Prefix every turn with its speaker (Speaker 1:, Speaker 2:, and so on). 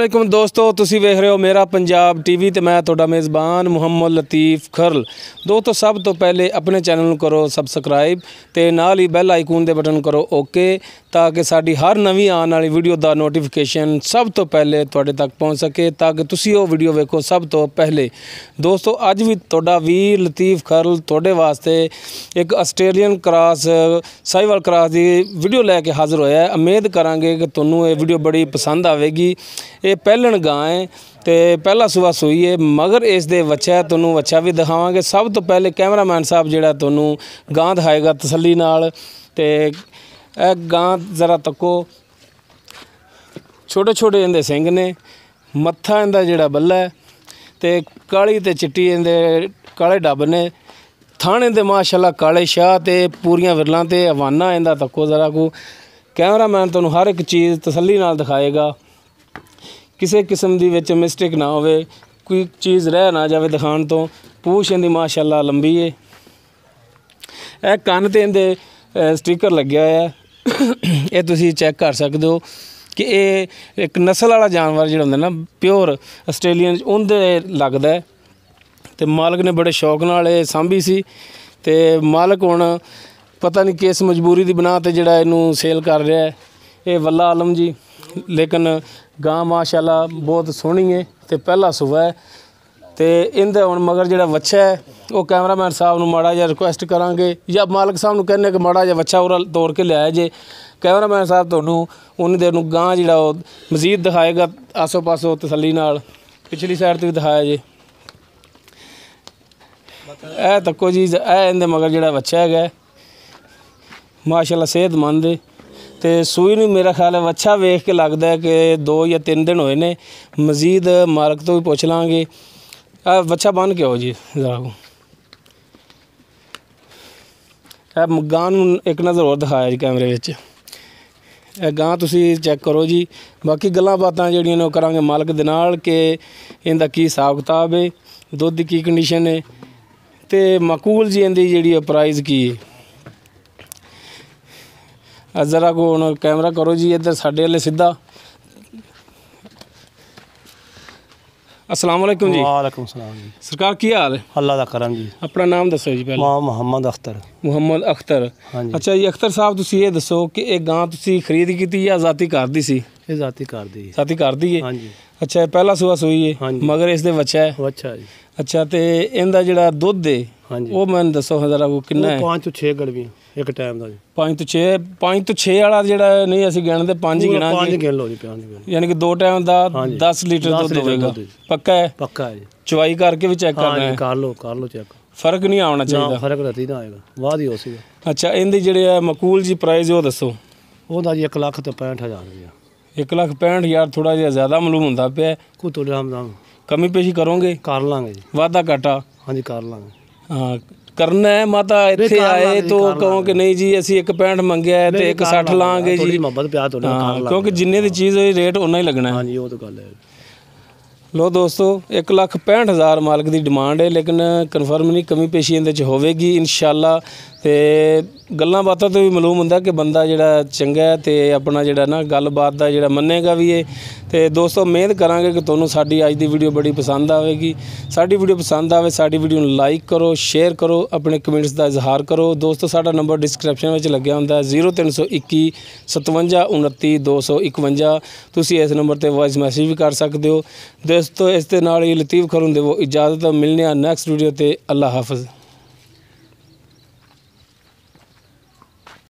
Speaker 1: अस्सलामुअलैकुम दोस्तों, तुसी वेख रहे हो मेरा पंजाब टीवी ते मैं तुहाडा मेज़बान मुहम्मद लतीफ़ खरल। दोस्तों सब तो पहले अपने चैनल नूं करो सबसक्राइब ते नाल ही बैल आइकन दे बटन करो ओके ताकि साडी हर नवीं आने वाली वीडियो दा नोटिफिकेशन सब तो पहले तुहाडे तक पहुँच सके ताकि तुसी वो वीडियो वेखो सब तो पहले। दोस्तों अज भी तुहाडा वीर लतीफ़ खरल तुहाडे वास्ते एक आस्ट्रेलियन क्रॉस साहिवाल क्रॉस की वीडियो लैके हाज़र होया है। उम्मीद करांगे कि तुहानूं ये वीडियो बड़ी पसंद आवेगी। ये पहलन गां है तो पहला सुबह सूई है मगर इस दे वच्छा है, तुहानूं वच्छा भी दिखावांगे। सब तो पहले कैमरामैन साहब जिहड़ा तुहानूं गां दिखाएगा तसल्ली नाल। ते गां ज़रा तको छोटे छोटे इहदे सिंग ने, मत्था इहदा जिहड़ा बल्ला है ते काली ते चिट्टी इहदे काले डब ने, थाने दे माशाअल्लाह काले शाह ते पूरियां विरलां ते हवाना इहदा तको ज़रा को कैमरामैन तुहानूं हर एक चीज़ तसल्ली नाल दिखाएगा, किसी किस्म दी विच मिस्टेक ना होवे, कोई चीज़ रह ना जावे दिखाण तो। पूछ इहदी माशाअल्लाह लंबी है। यह कन्न ते इहदे स्टिकर लग्या होया है, ये तुसीं चैक कर सकते हो कि ये एक नस्ल वाला जानवर जिहड़ा हुंदा ना प्योर आस्ट्रेलियन उहदे लगदा है। ते मालक ने बड़े शौक नाल ये सांभी सी ते मालक हुण पता नहीं किस मजबूरी की बिना ते जिहड़ा इहनूं सेल कर रहा है। ये वल्ला आलम जी, लेकिन गां माशाअल्लाह बहुत सोहनी है ते पहला सुबह है। तो इहदा हुण मगर जिहड़ा वच्छा है वो कैमरामैन साहब नूं माड़ा जिहा रिक्वेस्ट करांगे या मालक साहब नूं कहने कि माड़ा जिहा वच्छा उरा तोड़ के लिआया जे। कैमरामैन साहब तुहानूं उन्नी देर नूं गां जिहड़ा मजीद दिखाएगा आसो पासों तसल्ली नाल। पिछली साइड तो भी दिखाया जे। ए तक्को जी, ए इहदे मगर जिहड़ा वच्छा हैगा माशाअल्लाह सेहतमंद है। तो सूई नूं मेरा ख्याल है वच्छा वेख के लगता है कि 2 या 3 दिन होए ने। मजीद मालक तो भी पुछ लांगे। वच्छा बन के आओ जी जरा को। गां नूं एक नज़र होर दिखाया जी कैमरे विच। गां तुसीं चैक करो जी। बाकी गल्लां बातां जिहड़ियां ने करांगे मालक दे नाल कि इहदा की हिसाब किताब है, दुध दी की कंडीशन है ते माकूल जी इहदी जिहड़ी प्राइस की है। ज़रा को हुण कैमरा करो जी इधर साडे वाले सीधा। अस्सलाम वालेकुम जी।
Speaker 2: वालेकुम सलाम जी।
Speaker 1: सरकार की हाल है?
Speaker 2: अल्लाह दा करम जी।
Speaker 1: अपना नाम दसो जी पहले।
Speaker 2: मुहम्मद अख्तर।
Speaker 1: मुहम्मद अख्तर।
Speaker 2: हाँ जी।
Speaker 1: अच्छा जी अख्तर साहब तुसीं ये दसो कि ये गां तुसीं खरीद कीती या ज़ाती घर दी सी?
Speaker 2: ये जाती कर दी।
Speaker 1: ज़ाती घर दी है?
Speaker 2: हाँ जी।
Speaker 1: अच्छा पहला सूआ सूई है?
Speaker 2: हाँ जी।
Speaker 1: मगर इस दे बच्चा है?
Speaker 2: अच्छा जी।
Speaker 1: अच्छा तो इहदा जिहड़ा दुध है
Speaker 2: हाँ जी।
Speaker 1: वो मैनूं दसो ज़रा को किन्ना है?
Speaker 2: 5 ਤੋਂ 6 ਗੜਵੀਆਂ ਇੱਕ ਟਾਈਮ ਦਾ ਜੀ।
Speaker 1: 5 ਤੋਂ 6 ਵਾਲਾ ਜਿਹੜਾ ਨਹੀਂ ਅਸੀਂ ਗਿਣਦੇ 5 ਹੀ
Speaker 2: 5
Speaker 1: ਗਿਣਾਂਗੇ।
Speaker 2: ਗਿਣ ਲਓ ਜੀ 5 ਗਿਣ।
Speaker 1: यानी कि 2 टाइम का
Speaker 2: ਹਾਂਜੀ।
Speaker 1: 10 लीटर
Speaker 2: 10
Speaker 1: दुध
Speaker 2: ਲੀਟਰ
Speaker 1: होगा।
Speaker 2: ਦੁੱਧ ਜੀ।
Speaker 1: पक्का है?
Speaker 2: ਪੱਕਾ ਹੈ ਜੀ।
Speaker 1: चवाई करके भी चेक
Speaker 2: ਹਾਂ
Speaker 1: करना
Speaker 2: ਜੀ
Speaker 1: है,
Speaker 2: ਕਰ ਲਓ ਚੈੱਕ।
Speaker 1: फर्क नहीं आना
Speaker 2: ਨਾ
Speaker 1: चाहिए।
Speaker 2: ਫਰਕ ਰਤੀ ਨਾ ਆਏਗਾ ਬਾਅਦ ਹੀ ਹੋ ਸੀਗਾ।
Speaker 1: अच्छा इनके ਜਿਹੜੇ मकूल जी प्राइस वो दसो।
Speaker 2: ਉਹਦਾ ਜੀ 1,65,000 ਰੁਪਇਆ।
Speaker 1: 1,65,000 थोड़ा जिहा ज़्यादा मालूम होता पे।
Speaker 2: ਕੋਈ ਤੁਹਾਡੇ ਹਮਦਾਮ
Speaker 1: कमी पेशी करोगे?
Speaker 2: ਕਰ ਲਾਂਗੇ ਜੀ।
Speaker 1: वादा घाटा?
Speaker 2: हाँ जी कर लांगे।
Speaker 1: हाँ करना है माता इत्थे
Speaker 2: कर
Speaker 1: आए
Speaker 2: लांगे
Speaker 1: तो
Speaker 2: कर
Speaker 1: कहो कि नहीं जी असी 1,65 मंगया है तो 1,60 लांगे जी।
Speaker 2: मोहब्बत प्यार तो
Speaker 1: हाँ क्योंकि जिन्ने दी चीज़ होई रेट उन्ना ही लगना है।
Speaker 2: हाँ जी वो तो गल है।
Speaker 1: लो दोस्तों 1,65,000 मालक की डिमांड है, लेकिन कन्फर्म नहीं कमी पेशी इहदे च होवेगी इंशाअल्लाह। तो गल्लां बातां तो भी मालूम हुंदा कि बंदा जिहड़ा चंगा है तो अपना जिहड़ा ना गलबात दा जिहड़ा मन्नेगा भी है। तो दोस्तों उम्मीद करांगे कि तुहानूं साडी अज दी वीडियो बड़ी पसंद आवेगी। साडी वीडियो पसंद आवे साडी वीडियो नूं लाइक करो, शेयर करो, अपने कमेंट्स का इजहार करो। दोस्तों साडा नंबर डिस्क्रिप्शन में लग्या हुंदा 0321 57 29 251। तुसीं इस नंबर पर वॉइस मैसेज भी कर सकते हो। दोस्तों इस दे नाल ही लतीफ़ खरल दे वो इजाज़त। मिलने नैक्सट वीडियो ते। अल्लाह हाफिज़।